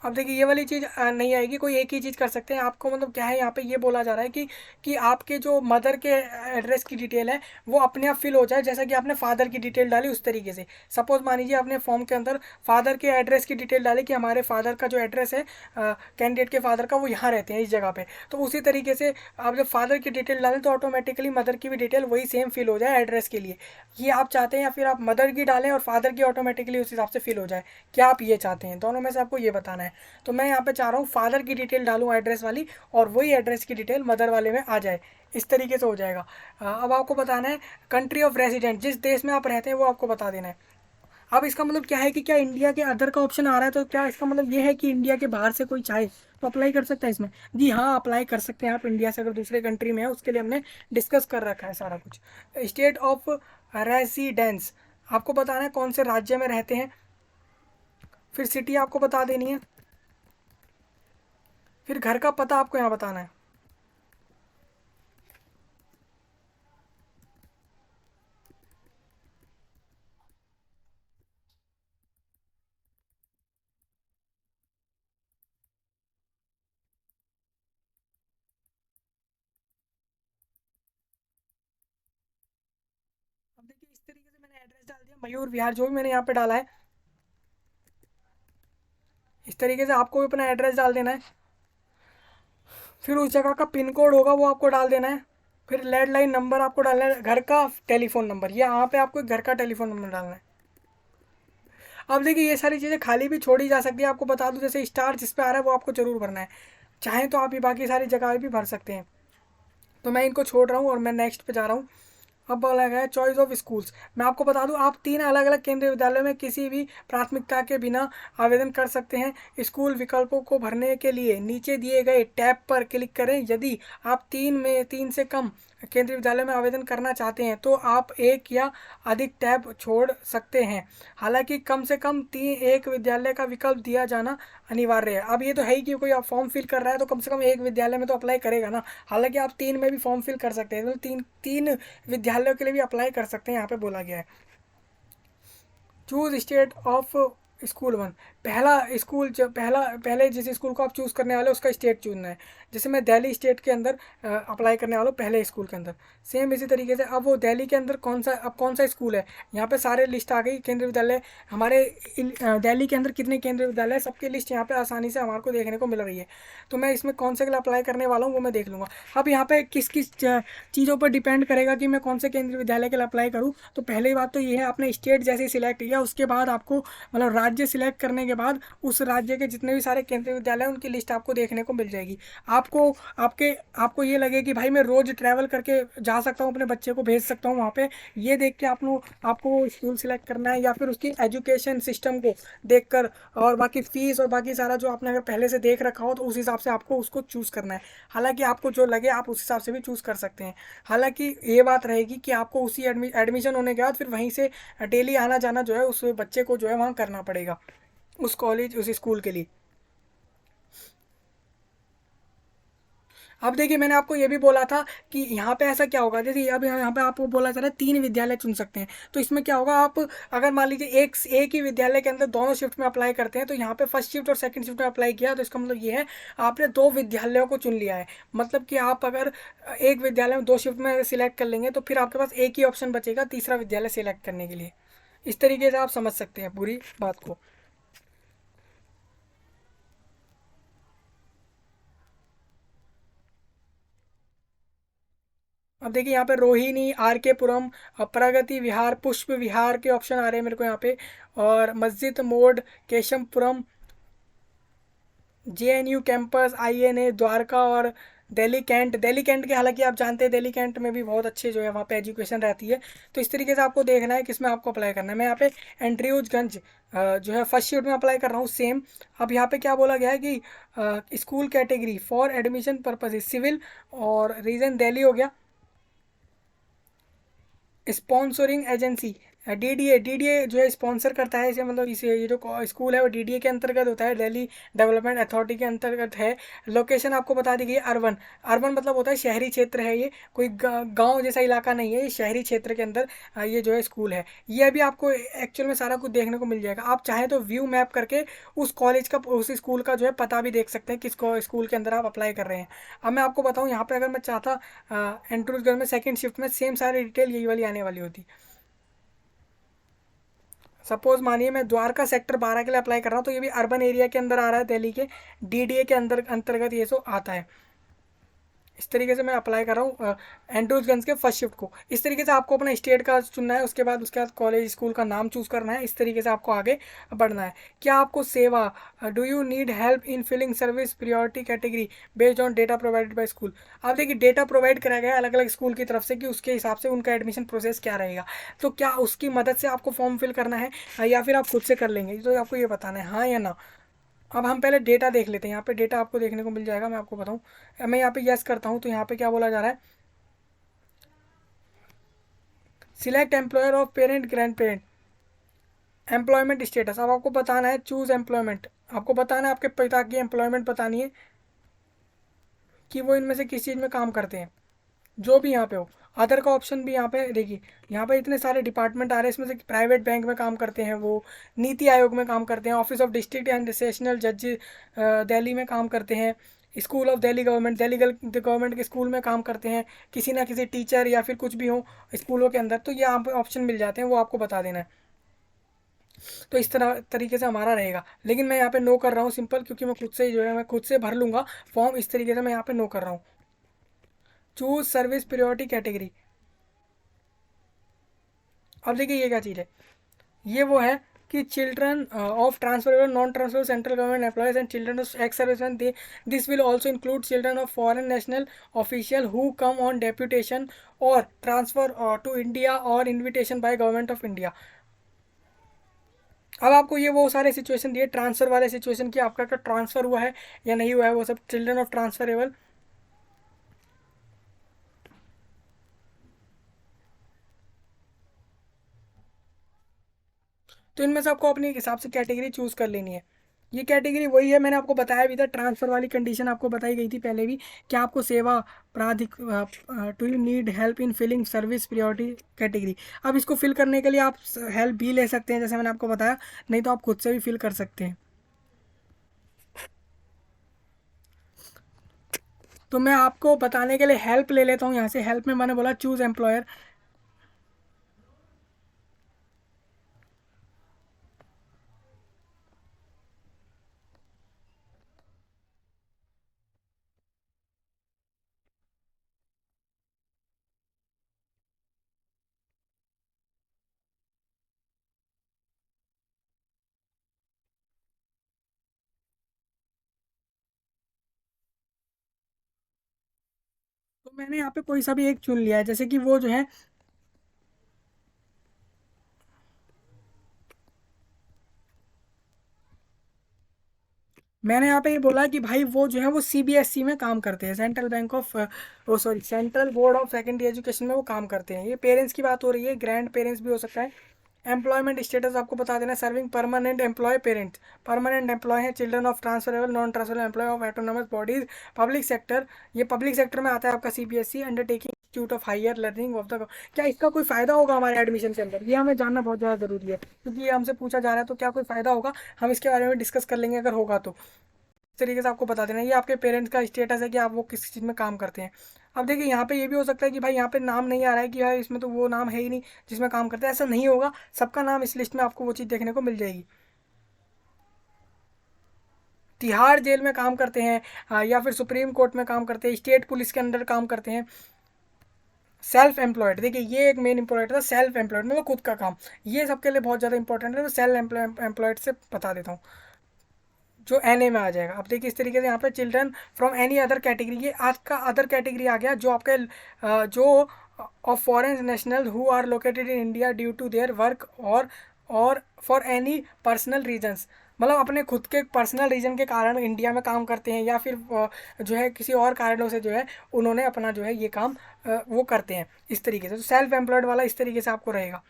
अब देखिए ये वाली चीज़ नहीं आएगी, कोई एक ही चीज़ कर सकते हैं आपको। मतलब क्या है यहाँ पे ये बोला जा रहा है कि आपके जो मदर के एड्रेस की डिटेल है वो अपने आप फिल हो जाए, जैसा कि आपने फादर की डिटेल डाली उस तरीके से। सपोज मान लीजिए आपने फॉर्म के अंदर फादर के एड्रेस की डिटेल डाली कि हमारे फादर का जो एड्रेस है कैंडिडेट के फादर का वो यहाँ रहते हैं इस जगह पे, तो उसी तरीके से आप जब फादर की डिटेल डालें तो ऑटोमेटिकली मदर की भी डिटेल वही सेम फिल हो जाए एड्रेस के लिए। ये आप चाहते हैं, या फिर आप मदर की डालें और फादर की ऑटोमेटिकली उस हिसाब से फिल हो जाए, क्या आप ये चाहते हैं? दोनों में से आपको ये बताना है। तो मैं यहाँ पे चाह रहा हूँ फादर की डिटेल डालूँ एड्रेस वाली, और वही एड्रेस की डिटेल मदर वाले में आ जाए, इस तरीके से हो जाएगा। अब आपको बताना है कंट्री ऑफ रेजिडेंट, जिस देश में आप रहते हैं वो आपको बता देना है। अब इसका मतलब क्या है कि क्या इंडिया के अदर का ऑप्शन आ रहा है, तो क्या इसका मतलब ये है कि इंडिया के बाहर से कोई चाहे तो अप्लाई कर सकता है इसमें? जी हाँ, अप्लाई कर सकते हैं आप इंडिया से, अगर दूसरे कंट्री में है उसके लिए हमने डिस्कस कर रखा है सारा कुछ। स्टेट ऑफ रेसिडेंस आपको बताना है कौन से राज्य में रहते हैं। फिर सिटी आपको बता देनी है। फिर घर का पता आपको यहाँ बताना है। अब देखिए इस तरीके से मैंने एड्रेस डाल दिया, मयूर विहार जो भी मैंने यहाँ पे डाला है, इस तरीके से आपको भी अपना एड्रेस डाल देना है। फिर उस जगह का पिन कोड होगा वो आपको डाल देना है। फिर लैंडलाइन नंबर आपको डालना है, घर का टेलीफोन नंबर, यहाँ पे आपको घर का टेलीफोन नंबर डालना है। अब देखिए ये सारी चीज़ें खाली भी छोड़ी जा सकती है, आपको बता दूं जैसे स्टार जिस पे आ रहा है वो आपको जरूर भरना है, चाहें तो आप ये बाकी सारी जगह भी भर सकते हैं। तो मैं इनको छोड़ रहा हूँ और मैं नेक्स्ट पे जा रहा हूँ। अब बोला गया है चॉइस ऑफ स्कूल्स। मैं आपको बता दूं, आप 3 अलग अलग केंद्रीय विद्यालयों में किसी भी प्राथमिकता के बिना आवेदन कर सकते हैं। स्कूल विकल्पों को भरने के लिए नीचे दिए गए टैब पर क्लिक करें। यदि आप 3 से कम केंद्रीय विद्यालय में आवेदन करना चाहते हैं तो आप एक या अधिक टैब छोड़ सकते हैं। हालांकि कम से कम एक विद्यालय का विकल्प दिया जाना अनिवार्य है। अब ये तो है ही कि कोई आप फॉर्म फिल कर रहा है तो कम से कम एक विद्यालय में तो अप्लाई करेगा ना। हालांकि आप 3 में भी फॉर्म फिल कर सकते हैं, तो तीन विद्यालयों के लिए भी अप्लाई कर सकते हैं, यहाँ पे बोला गया है। Choose state of school one. पहला स्कूल जो पहले जिस स्कूल को आप चूज़ करने वाले उसका स्टेट चुनना है। जैसे मैं दिल्ली स्टेट के अंदर अप्लाई करने वाला हूँ पहले स्कूल के अंदर। सेम इसी तरीके से अब वो दिल्ली के अंदर कौन सा स्कूल है, यहाँ पे सारे लिस्ट आ गई केंद्रीय विद्यालय हमारे दिल्ली के अंदर कितने केंद्रीय विद्यालय, सबकी लिस्ट यहाँ पे आसानी से हमारे को देखने को मिल रही है। तो मैं इसमें कौन से के लिए अप्लाई करने वाला हूँ वो मैं देख लूँगा। अब यहाँ पे किस किस चीज़ों पर डिपेंड करेगा कि मैं कौन से केंद्रीय विद्यालय के लिए अप्लाई करूँ। तो पहली बात तो ये है, आपने स्टेट जैसे सिलेक्ट किया उसके बाद आपको मतलब राज्य सिलेक्ट करने के बाद उस राज्य के जितने भी सारे केंद्रीय विद्यालय हैं उनकी लिस्ट आपको देखने को मिल जाएगी। आपको ये लगे कि भाई मैं रोज़ ट्रैवल करके जा सकता हूँ, अपने बच्चे को भेज सकता हूँ वहाँ पे, ये देख के आपको स्कूल सिलेक्ट करना है, या फिर उसकी एजुकेशन सिस्टम को देखकर और बाकी फीस और बाकी सारा जो आपने अगर पहले से देख रखा हो तो उस हिसाब से आपको उसको चूज़ करना है। हालांकि आपको जो लगे आप उस हिसाब से भी चूज़ कर सकते हैं। हालांकि ये बात रहेगी कि आपको उसी एडमिशन होने के बाद फिर वहीं से डेली आना जाना जो है उस बच्चे को जो है वहाँ करना पड़ेगा उस कॉलेज उस स्कूल के लिए। अब देखिए मैंने आपको ये भी बोला था कि यहाँ पे ऐसा क्या होगा, जैसे अब यहाँ पे आपको बोला जा रहा है 3 विद्यालय चुन सकते हैं। तो इसमें क्या होगा, आप अगर मान लीजिए एक ही विद्यालय के अंदर दोनों शिफ्ट में अप्लाई करते हैं, तो यहाँ पे फर्स्ट शिफ्ट और सेकंड शिफ्ट में अप्लाई किया तो इसका मतलब ये है आपने 2 विद्यालयों को चुन लिया है। मतलब कि आप अगर एक विद्यालय में 2 शिफ्ट में सिलेक्ट कर लेंगे तो फिर आपके पास एक ही ऑप्शन बचेगा तीसरा विद्यालय सिलेक्ट करने के लिए। इस तरीके से आप समझ सकते हैं पूरी बात को। अब देखिए यहाँ पे रोहिणी, आर के पुरम, प्रगति विहार, पुष्प विहार के ऑप्शन आ रहे हैं मेरे को यहाँ पे, और Masjid Moth, Keshavpuram, JNU campus, INA Dwarka और दिल्ली कैंट के हालांकि आप जानते हैं दिल्ली कैंट में भी बहुत अच्छे जो है वहाँ पे एजुकेशन रहती है। तो इस तरीके से आपको देखना है किसमें आपको अप्लाई करना है। मैं यहाँ पे एंड्रयूजगंज जो है फर्स्ट शिफ्ट में अप्लाई कर रहा हूँ सेम। अब यहाँ पे क्या बोला गया है कि school category for admission purpose civil, और रीजन दिल्ली हो गया। स्पॉन्सरिंग एजेंसी डीडीए जो है स्पॉन्सर करता है इसे, मतलब इसे ये जो स्कूल है वो डीडीए के अंतर्गत होता है, दिल्ली डेवलपमेंट अथॉरिटी के अंतर्गत है। लोकेशन आपको बता दी गई है अर्बन। अर्बन मतलब होता है शहरी क्षेत्र है, ये कोई गांव जैसा इलाका नहीं है, ये शहरी क्षेत्र के अंदर ये जो है स्कूल है। ये अभी आपको एक्चुअल में सारा कुछ देखने को मिल जाएगा। आप चाहें तो व्यू मैप करके उस कॉलेज का उस स्कूल का जो है पता भी देख सकते हैं किस स्कूल के अंदर आप अप्लाई कर रहे हैं। अब मैं आपको बताऊँ यहाँ पे अगर मैं चाहता एंट्रूजगंज में सेकंड शिफ्ट में सेम सारी डिटेल यही वाली आने वाली होती। सपोज मानिए मैं द्वारका सेक्टर 12 के लिए अप्लाई कर रहा हूँ, तो ये भी अर्बन एरिया के अंदर आ रहा है दिल्ली के, डीडीए के अंदर अंतर्गत ये सो आता है। इस तरीके से मैं अप्लाई कर रहा हूँ एंड्रूजगंज के फर्स्ट शिफ्ट को। इस तरीके से आपको अपना स्टेट का चुनना है, उसके बाद कॉलेज स्कूल का नाम चूज़ करना है। इस तरीके से आपको आगे बढ़ना है। क्या आपको सेवा, do you need help in filling service priority category based on data provided by school. अब देखिए डेटा प्रोवाइड कराया गया है अलग अलग स्कूल की तरफ से कि उसके हिसाब से उनका एडमिशन प्रोसेस क्या रहेगा। तो क्या उसकी मदद से आपको फॉर्म फिल करना है या फिर आप खुद से कर लेंगे, तो आपको ये बताना है हाँ या ना। अब हम पहले डेटा देख लेते हैं। यहाँ पे डेटा आपको देखने को मिल जाएगा, मैं आपको बताऊँ। मैं यहाँ पे यस करता हूँ तो यहाँ पे क्या बोला जा रहा है, select employer of parent grand parent, employment status. अब आपको बताना है चूज एम्प्लॉयमेंट, आपको बताना है आपके पिता की एम्प्लॉयमेंट बतानी है कि वो इनमें से किस चीज़ में काम करते हैं, जो भी यहाँ पे हो। अदर का ऑप्शन भी यहाँ पे देखिए, यहाँ पे इतने सारे डिपार्टमेंट आ रहे हैं, इसमें से प्राइवेट बैंक में काम करते हैं वो, नीति आयोग में काम करते हैं, office of district and sessional जज दिल्ली में काम करते हैं, स्कूल ऑफ दिल्ली गवर्नमेंट के स्कूल में काम करते हैं, किसी ना किसी टीचर या फिर कुछ भी हो स्कूलों के अंदर, तो ये आप ऑप्शन मिल जाते हैं, वो आपको बता देना है। तो इस तरह तरीके से हमारा रहेगा। लेकिन मैं यहाँ पे नो कर रहा हूँ सिंपल, क्योंकि मैं खुद से ही जो है मैं खुद से भर लूँगा फॉर्म। इस तरीके से मैं यहाँ पे नो कर रहा हूँ। Choose service priority category. अब देखिए ये क्या चीज़ है, ये वो है कि children of transferable non transferable central government employees and children of ex serviceman they this will also include children of foreign national official who come on deputation और ट्रांसफर टू इंडिया और invitation by government of India. अब आपको ये वो सारे सिचुएशन दिए ट्रांसफर वाले सिचुएशन की, आपका क्या ट्रांसफर हुआ है या नहीं हुआ है, वो सब चिल्ड्रन ऑफ ट्रांसफरेबल। तो इनमें से आपको अपने हिसाब से कैटेगरी चूज कर लेनी है। ये कैटेगरी वही है, मैंने आपको बताया भी था, ट्रांसफर वाली कंडीशन आपको बताई गई थी पहले भी, कि आपको सेवा प्राधिक to you need help in filling service priority category. अब इसको फिल करने के लिए आप हेल्प भी ले सकते हैं जैसे मैंने आपको बताया, नहीं तो आप खुद से भी फिल कर सकते हैं। तो मैं आपको बताने के लिए हेल्प ले लेता हूँ यहाँ से। हेल्प में मैंने बोला चूज एम्प्लॉयर। तो मैंने यहाँ पे कोई सा भी एक चुन लिया है, जैसे कि वो जो है, मैंने यहाँ पे ये बोला कि भाई वो जो है वो सीबीएसई में काम करते हैं, central bank of oh sorry central board of secondary education में वो काम करते हैं। ये पेरेंट्स की बात हो रही है, ग्रैंड पेरेंट्स भी हो सकता है। एम्प्लॉयमेंट स्टेटस आपको बता देना, serving permanent employ parents, permanent employ है, children of transferable non transferable employ of autonomous bodies, public sector, ये पब्लिक सेक्टर में आता है आपका CBSE, undertaking institute of higher learning of the. क्या इसका कोई फायदा होगा हमारे एडमिशन के अंदर, ये हमें जानना बहुत ज़्यादा जरूरी है, क्योंकि ये हमसे पूछा जा रहा है, तो क्या कोई फायदा होगा, हम इसके बारे में डिस्कस कर लेंगे अगर होगा तो। इस तरीके से आपको बता देना, ये आपके पेरेंट्स का स्टेटस है कि आप वो किस चीज़ में काम करते हैं। अब देखिए यहाँ पे ये भी हो सकता है कि भाई यहाँ पे नाम नहीं आ रहा है कि भाई इसमें तो वो नाम है ही नहीं जिसमें काम करते हैं, ऐसा नहीं होगा, सबका नाम इस लिस्ट में आपको वो चीज़ देखने को मिल जाएगी। तिहाड़ जेल में काम करते हैं, या फिर सुप्रीम कोर्ट में काम करते हैं, स्टेट पुलिस के अंदर काम करते हैं। सेल्फ एम्प्लॉयड, देखिए ये एक मेन इंपॉर्टेंट था, सेल्फ एम्प्लॉयड मतलब खुद का काम, ये सबके लिए बहुत ज़्यादा इंपॉर्टेंट है। तो सेल्फ एम्प्लॉयड से बता देता हूँ, जो एन ए में आ जाएगा। अब देखिए इस तरीके से यहाँ पे children from any other category, ये आज का अदर कैटेगरी आ गया, जो आपके जो of foreign national who are located in India due to their work और फॉर एनी पर्सनल रीजंस, मतलब अपने खुद के पर्सनल रीजन के कारण इंडिया में काम करते हैं, या फिर जो है किसी और कारणों से जो है उन्होंने अपना जो है ये काम वो करते हैं इस तरीके से। तो सेल्फ एम्प्लॉयड वाला इस तरीके से आपको रहेगा।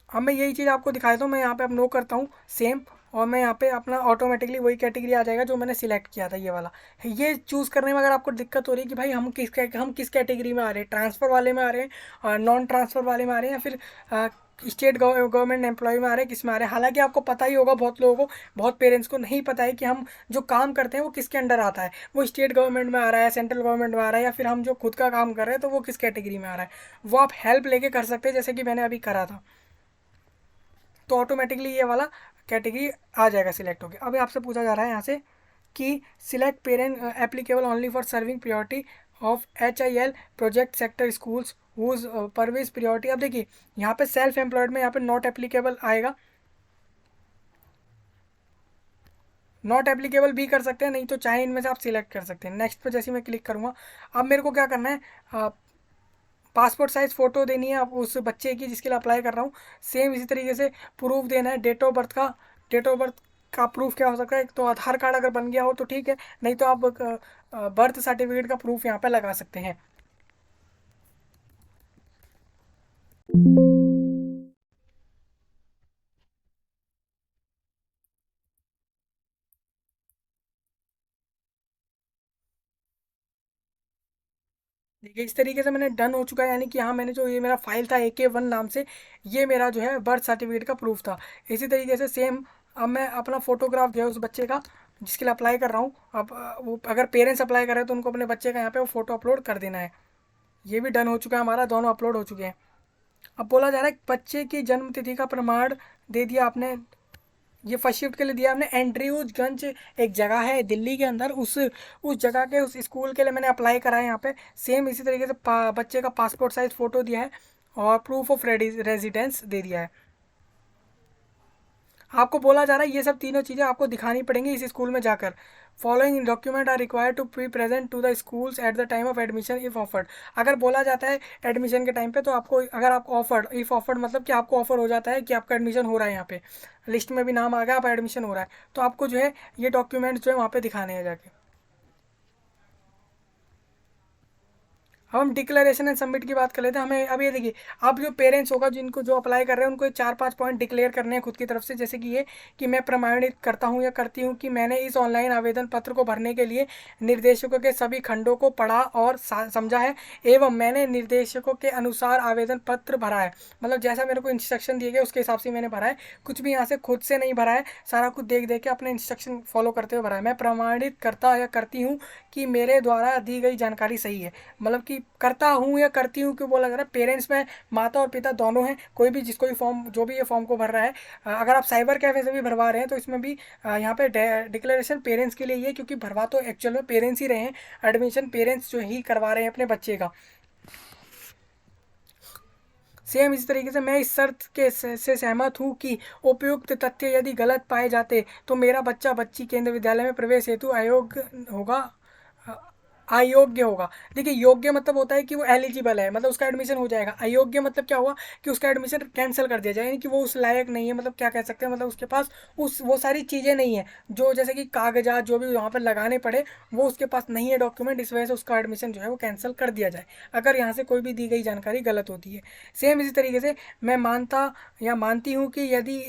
अब मैं यही चीज़ आपको दिखा देता हूँ, मैं यहाँ पे अब नो करता हूँ सेम, और मैं यहाँ पे अपना ऑटोमेटिकली वही कैटेगरी आ जाएगा जो मैंने सिलेक्ट किया था, ये वाला। ये चूज़ करने में अगर आपको दिक्कत हो रही है कि भाई हम किस कैटेगरी में आ रहे हैं, ट्रांसफ़र वाले में आ रहे हैं और नॉन ट्रांसफ़र वाले में आ रहे हैं, या फिर स्टेट गवर्नमेंट एम्प्लॉय में आ रहे हैं, किस में आ रहे हैं, हालांकि आपको पता ही होगा, बहुत लोगों को, बहुत पेरेंट्स को नहीं पता है कि हम जो काम करते हैं वो किसके अंडर आता है, वो स्टेट गवर्नमेंट में आ रहा है, सेंट्रल गवर्नमेंट में आ रहा है, या फिर हम जो खुद का काम कर रहे हैं तो वो किस कैटेगरी में आ रहा है। वो आप हेल्प लेके कर सकते हैं, जैसे कि मैंने अभी करा था, तो ऑटोमेटिकली ये वाला कैटेगरी आ जाएगा सिलेक्ट होकर। अभी आपसे पूछा जा रहा है यहाँ से कि select parent applicable only for serving priority of HIL project sector schools whose परवेज प्रियोरिटी। अब देखिए यहाँ पे सेल्फ एम्प्लॉयड में यहाँ पे नॉट एप्लीकेबल आएगा, नॉट एप्लीकेबल भी कर सकते हैं, नहीं तो चाहे इनमें से आप सिलेक्ट कर सकते हैं। नेक्स्ट पे जैसे मैं क्लिक करूँगा, अब मेरे को क्या करना है, पासपोर्ट साइज़ फ़ोटो देनी है आप उस बच्चे की जिसके लिए अप्लाई कर रहा हूँ। सेम इसी तरीके से प्रूफ देना है डेट ऑफ बर्थ का। डेट ऑफ बर्थ का प्रूफ क्या हो सकता है, तो आधार कार्ड अगर बन गया हो तो ठीक है, नहीं तो आप बर्थ सर्टिफिकेट का प्रूफ यहाँ पे लगा सकते हैं। देखिए इस तरीके से मैंने डन हो चुका है, यानी कि हाँ मैंने जो ये मेरा फाइल था AK1 नाम से, ये मेरा जो है बर्थ सर्टिफिकेट का प्रूफ था। इसी तरीके से सेम अब मैं अपना फोटोग्राफ जो है उस बच्चे का जिसके लिए अप्लाई कर रहा हूँ, अब वो अगर पेरेंट्स अप्लाई कर रहे हैं तो उनको अपने बच्चे का यहाँ पे वो फ़ोटो अपलोड कर देना है। ये भी डन हो चुका है हमारा, दोनों अपलोड हो चुके हैं। अब बोला जा रहा है बच्चे की जन्म तिथि का प्रमाण दे दिया आपने, ये फर्स्ट शिफ्ट के लिए दिया आपने। एंड्रयूजगंज एक जगह है दिल्ली के अंदर, उस जगह के उस स्कूल के लिए मैंने अप्लाई करा है यहाँ पे। सेम इसी तरीके से बच्चे का पासपोर्ट साइज फ़ोटो दिया है, और प्रूफ ऑफ रेजिडेंस दे दिया है। आपको बोला जा रहा है ये सब तीनों चीज़ें आपको दिखानी पड़ेंगी इस स्कूल में जाकर। Following document are required to be present to the schools at the time of admission if offered. अगर बोला जाता है एडमिशन के टाइम पे, तो आपको, अगर आपको ऑफर्ड, इफ ऑफर्ड मतलब कि आपको ऑफर हो जाता है कि आपका एडमिशन हो रहा है, यहाँ पे लिस्ट में भी नाम आ गया, आप एडमिशन हो रहा है, तो आपको जो है ये डॉक्यूमेंट्स जो है वहाँ पे दिखाने हैं जाके। अब हम डिक्लेरेशन एंड सबमिट की बात कर लेते हैं। हमें अब ये देखिए, अब जो पेरेंट्स होगा जिनको जो अप्लाई कर रहे हैं उनको 4-5 पॉइंट डिक्लेयर करने हैं खुद की तरफ से, जैसे कि ये कि मैं प्रमाणित करता हूँ या करती हूँ कि मैंने इस ऑनलाइन आवेदन पत्र को भरने के लिए निर्देशकों के सभी खंडों को पढ़ा और समझा है, एवं मैंने निर्देशकों के अनुसार आवेदन पत्र भरा है। मतलब जैसा मेरे को इंस्ट्रक्शन दिए गए उसके हिसाब से मैंने भरा है, कुछ भी यहाँ से खुद से नहीं भरा है, सारा कुछ देख देख के अपने इंस्ट्रक्शन फॉलो करते हुए भरा है। मैं प्रमाणित करता या करती हूँ कि मेरे द्वारा दी गई जानकारी सही है। मतलब कि करता हूँ या करती हूँ क्यों बोला जा रहा है, पेरेंट्स में माता और पिता दोनों हैं, कोई भी जिसको भी फॉर्म, जो भी ये फॉर्म को भर रहा है, अगर आप साइबर कैफे से भी भरवा रहे हैं तो इसमें भी यहाँ पे डिक्लेरेशन पेरेंट्स के लिए ये, क्योंकि भरवा तो एक्चुअल में पेरेंट्स ही रहे हैं, एडमिशन पेरेंट्स जो ही करवा रहे हैं अपने बच्चे का। सेम इस तरीके से मैं इस शर्त के से सहमत हूँ कि उपयुक्त तथ्य यदि गलत पाए जाते तो मेरा बच्चा बच्ची केंद्र विद्यालय में प्रवेश हेतु अयोग्य होगा। देखिए, योग्य मतलब होता है कि वो एलिजिबल है, मतलब उसका एडमिशन हो जाएगा। अयोग्य मतलब क्या हुआ कि उसका एडमिशन कैंसिल कर दिया जाए, यानी कि वो उस लायक नहीं है। मतलब क्या कह सकते हैं, मतलब उसके पास उस वो सारी चीज़ें नहीं है जो, जैसे कि कागजात जो भी वहाँ पर लगाने पड़े, वो उसके पास नहीं है डॉक्यूमेंट, इस वजह से उसका एडमिशन जो है वो कैंसिल कर दिया जाए अगर यहाँ से कोई भी दी गई जानकारी गलत होती है। सेम इसी तरीके से मैं मानता या मानती हूँ कि यदि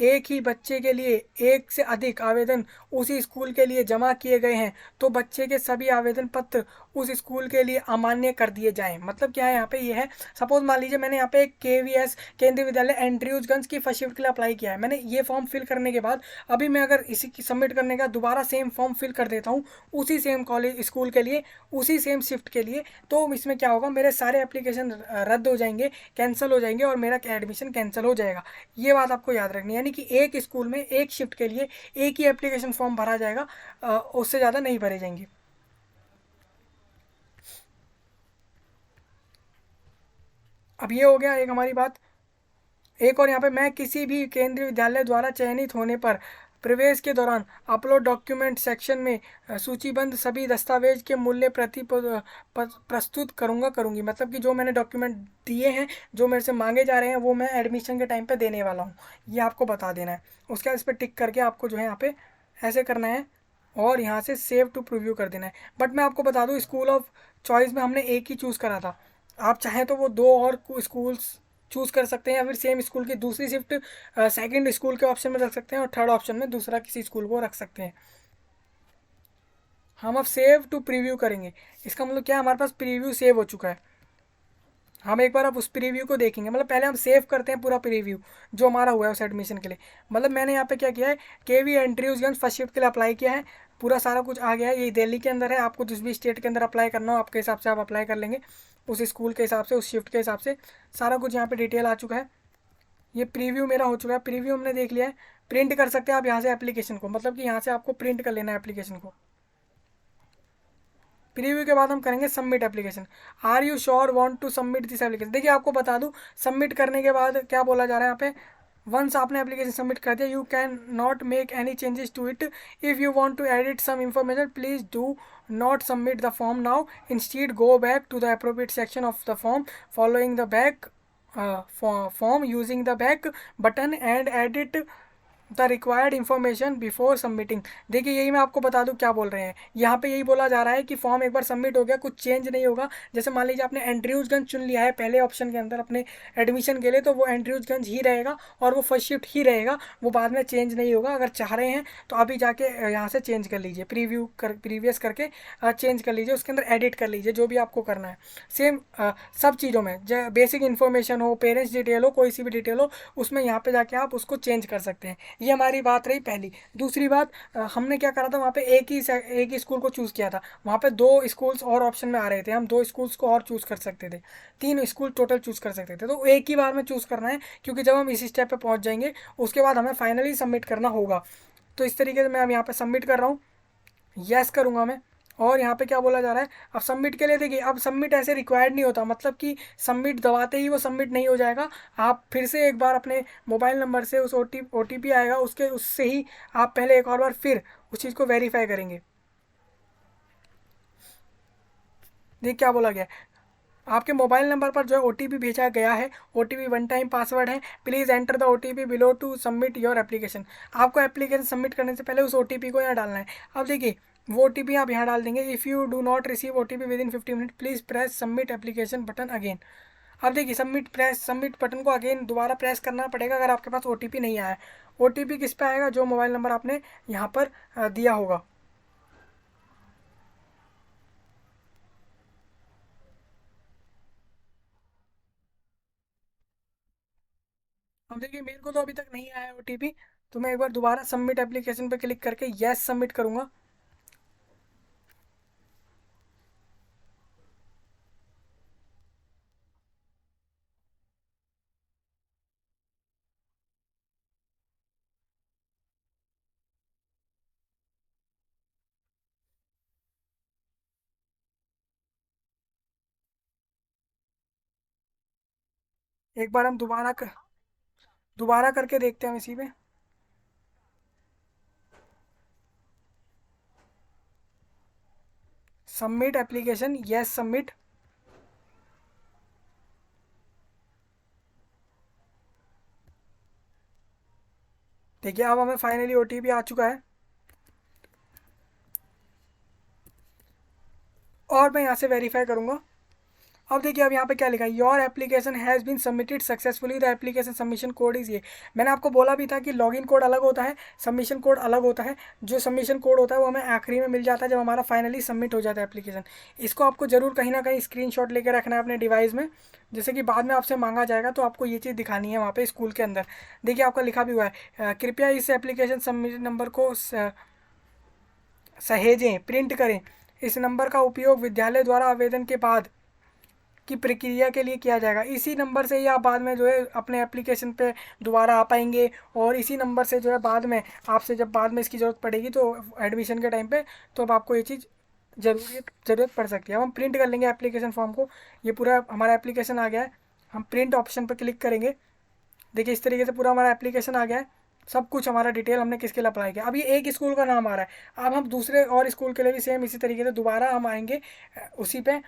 एक ही बच्चे के लिए एक से अधिक आवेदन उसी स्कूल के लिए जमा किए गए हैं तो बच्चे के सभी आवेदन पत्र उस स्कूल के लिए अमान्य कर दिए जाएं। मतलब क्या है यहाँ पे, ये है, सपोज मान लीजिए मैंने यहाँ पे एक केवीएस केंद्रीय विद्यालय एंड्रयूजगंज की फर्स्ट शिफ्ट के लिए अप्लाई किया है। मैंने ये फॉर्म फिल करने के बाद अभी मैं अगर इसी की सबमिट करने का दोबारा सेम फॉर्म फिल कर देता हूँ उसी सेम कॉलेज स्कूल के लिए, उसी सेम शिफ्ट के लिए, तो इसमें क्या होगा, मेरे सारे एप्लीकेशन रद्द हो जाएंगे, कैंसिल हो जाएंगे और मेरा एडमिशन कैंसिल हो जाएगा। ये बात आपको याद रखनी है, यानी कि एक स्कूल में एक शिफ्ट के लिए एक ही एप्लीकेशन फॉर्म भरा जाएगा, उससे ज़्यादा नहीं भरे जाएंगे। अब ये हो गया एक हमारी बात। एक और यहाँ पे, मैं किसी भी केंद्रीय विद्यालय द्वारा चयनित होने पर प्रवेश के दौरान अपलोड डॉक्यूमेंट सेक्शन में सूचीबद्ध सभी दस्तावेज के मूल्य प्रति प्रस्तुत करूँगी। मतलब कि जो मैंने डॉक्यूमेंट दिए हैं, जो मेरे से मांगे जा रहे हैं, वो मैं एडमिशन के टाइम पे देने वाला हूँ, ये आपको बता देना है। उसके बाद इस पर टिक करके आपको जो है यहाँ पे ऐसे करना है और यहाँ से सेव टू प्रीव्यू कर देना है। बट मैं आपको बता दूँ, स्कूल ऑफ चॉइस में हमने एक ही चूज़ करा था, आप चाहें तो वो दो और स्कूल्स चूज़ कर सकते हैं, या फिर सेम स्कूल की दूसरी शिफ्ट सेकंड स्कूल के ऑप्शन में रख सकते हैं और थर्ड ऑप्शन में दूसरा किसी स्कूल को रख सकते हैं। हम अब सेव टू प्रीव्यू करेंगे, इसका मतलब क्या है, हमारे पास प्रीव्यू सेव हो चुका है। हम एक बार अब उस प्रीव्यू को देखेंगे, मतलब पहले हम सेव करते हैं पूरा प्रीव्यू जो हमारा हुआ है उस एडमिशन के लिए। मतलब मैंने यहाँ पे क्या किया है, केवी एंड्रयूजगंज फर्स्ट शिफ्ट के लिए अप्लाई किया है, पूरा सारा कुछ आ गया है। ये दिल्ली के अंदर है, आपको जिस भी स्टेट के अंदर अप्लाई करना हो आपके हिसाब से आप अप्लाई कर लेंगे, उस स्कूल के हिसाब से, उस शिफ्ट के हिसाब से सारा कुछ यहाँ पे डिटेल आ चुका है। ये प्रीव्यू मेरा हो चुका है, प्रीव्यू हमने देख लिया है। प्रिंट कर सकते हैं आप यहाँ से एप्लीकेशन को, मतलब कि यहाँ से आपको प्रिंट कर लेना है एप्लीकेशन को। प्रीव्यू के बाद हम करेंगे submit application. Are you sure want to submit this application. देखिए, आपको बता दूं, सबमिट करने के बाद क्या बोला जा रहा है यहाँ पे, वंस आपने एप्लीकेशन सबमिट कर दिया, you can not make any changes to it. If you want to edit some information please do not submit the form now, instead go back to the appropriate section of the form following the back form using the back button and edit the required information before submitting. देखिए, यही मैं आपको बता दूं क्या बोल रहे हैं यहाँ पे, यही बोला जा रहा है कि फॉर्म एक बार सबमिट हो गया, कुछ चेंज नहीं होगा। जैसे मान लीजिए आपने एंड्रयूजगंज चुन लिया है पहले ऑप्शन के अंदर अपने एडमिशन के लिए, तो वो एंड्रयूजगंज ही रहेगा और वो फर्स्ट शिफ्ट ही रहेगा, वो बाद में चेंज नहीं होगा। अगर चाह रहे हैं तो अभी जाके यहाँ से चेंज कर लीजिए, प्रीवियस करके चेंज कर लीजिए, उसके अंदर एडिट कर लीजिए जो भी आपको करना है। सेम सब चीज़ों में बेसिक इन्फॉर्मेशन हो, पेरेंट्स डिटेल हो, कोई सी भी डिटेल हो, उसमें यहाँ पे जाके आप उसको चेंज कर सकते हैं। ये हमारी बात रही पहली। दूसरी बात, हमने क्या करा था, वहाँ पे एक ही स्कूल को चूज़ किया था, वहाँ पे दो स्कूल्स और ऑप्शन में आ रहे थे, हम दो स्कूल्स को और चूज़ कर सकते थे, तीन स्कूल टोटल चूज़ कर सकते थे, तो एक ही बार में चूज़ करना है, क्योंकि जब हम इस स्टेप पे पहुँच जाएंगे उसके बाद हमें फाइनली सबमिट करना होगा। तो इस तरीके से मैं अब यहाँ पे सबमिट कर रहा हूँ, यस करूँगा मैं। और यहाँ पे क्या बोला जा रहा है, अब सबमिट के लिए देखिए, अब सबमिट ऐसे रिक्वायर्ड नहीं होता, मतलब कि सबमिट दबाते ही वो सबमिट नहीं हो जाएगा। आप फिर से एक बार अपने मोबाइल नंबर से उस OTP आएगा, उससे ही आप पहले एक और बार फिर उस चीज़ को वेरीफाई करेंगे। देखिए क्या बोला गया है, आपके मोबाइल नंबर पर जो है OTP भेजा गया है, OTP वन टाइम पासवर्ड है, please enter the OTP below to submit your application. आपको एप्लीकेशन सबमिट करने से पहले उस OTP को यहाँ डालना है। अब देखिए वो OTP आप यहाँ डाल देंगे, if you do not receive OTP with in 50 minute please press submit application button again. अब देखिए सबमिट बटन को अगेन दोबारा प्रेस करना पड़ेगा अगर आपके पास OTP नहीं आया है। OTP किस पे आएगा, जो मोबाइल नंबर आपने यहाँ पर दिया होगा। अब देखिए मेरे को तो अभी तक नहीं आया OTP, तो मैं एक बार दोबारा सबमिट एप्लीकेशन पे क्लिक करके यस सबमिट करूँगा। एक बार हम दोबारा करके देखते हैं इसी पे। Submit application, yes submit. देखिए अब हमें फाइनली OTP आ चुका है, और मैं यहाँ से वेरीफाई करूँगा। अब देखिए अब यहाँ पे क्या लिखा है, your application has been submitted successfully, the application submission code is ये। मैंने आपको बोला भी था कि लॉगिन कोड अलग होता है, सबमिशन कोड अलग होता है। जो सबमिशन कोड होता है वो हमें आखिरी में मिल जाता है जब हमारा फाइनली सबमिट हो जाता है एप्लीकेशन। इसको आपको जरूर कहीं ना कहीं स्क्रीनशॉट लेकर रखना है अपने डिवाइस में, जैसे कि बाद में आपसे मांगा जाएगा तो आपको ये चीज़ दिखानी है वहाँ पे स्कूल के अंदर। देखिए आपका लिखा भी हुआ है, कृपया इस एप्लीकेशन सबमिट नंबर को सहेजें, प्रिंट करें। इस नंबर का उपयोग विद्यालय द्वारा आवेदन के बाद की प्रक्रिया के लिए किया जाएगा। इसी नंबर से ही आप बाद में जो है अपने एप्लीकेशन पे दोबारा आ पाएंगे, और इसी नंबर से जो है बाद में आपसे जब बाद में इसकी ज़रूरत पड़ेगी तो एडमिशन के टाइम पे, तो अब आपको ये चीज़ ज़रूरत पड़ सकती है। अब हम प्रिंट कर लेंगे एप्लीकेशन फॉर्म को। ये पूरा हमारा एप्लीकेशन आ गया है, हम प्रिंट ऑप्शन पर क्लिक करेंगे। देखिए इस तरीके से पूरा हमारा एप्लीकेशन आ गया है, सब कुछ हमारा डिटेल हमने किसके लिए अप्लाई किया। अब ये एक स्कूल का नाम आ रहा है, अब हम दूसरे और स्कूल के लिए भी सेम इसी तरीके से दोबारा हम आएंगे उसी पे।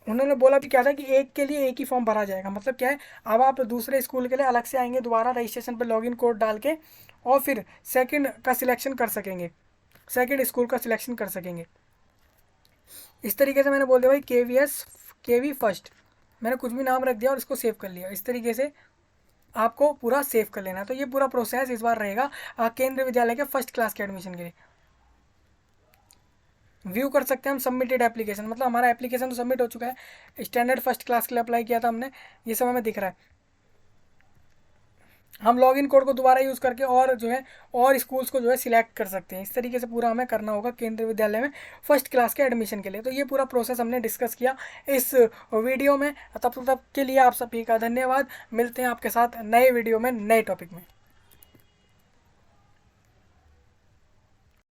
उन्होंने बोला भी क्या था कि एक के लिए एक ही फॉर्म भरा जाएगा, मतलब क्या है, अब आप दूसरे स्कूल के लिए अलग से आएंगे दोबारा रजिस्ट्रेशन पर लॉगिन कोड डाल के, और फिर सेकंड का सिलेक्शन कर सकेंगे, सेकंड स्कूल का सिलेक्शन कर सकेंगे। इस तरीके से मैंने बोल दिया भाई KV फर्स्ट, मैंने कुछ भी नाम रख दिया और इसको सेव कर लिया। इस तरीके से आपको पूरा सेव कर लेना है। तो ये पूरा प्रोसेस इस बार रहेगा केंद्रीय विद्यालय के फर्स्ट क्लास के एडमिशन के लिए। व्यू कर सकते हैं हम सबमिटेड एप्लीकेशन, मतलब हमारा एप्लीकेशन तो सबमिट हो चुका है, स्टैंडर्ड फर्स्ट क्लास के लिए अप्लाई किया था हमने, ये सब हमें दिख रहा है। हम लॉगिन कोड को दोबारा यूज़ करके और जो है और स्कूल्स को जो है सिलेक्ट कर सकते हैं। इस तरीके से पूरा हमें करना होगा केंद्रीय विद्यालय में फर्स्ट क्लास के एडमिशन के लिए। तो ये पूरा प्रोसेस हमने डिस्कस किया इस वीडियो में। तब तक के लिए आप सभी का धन्यवाद। मिलते हैं आपके साथ नए वीडियो में नए टॉपिक में।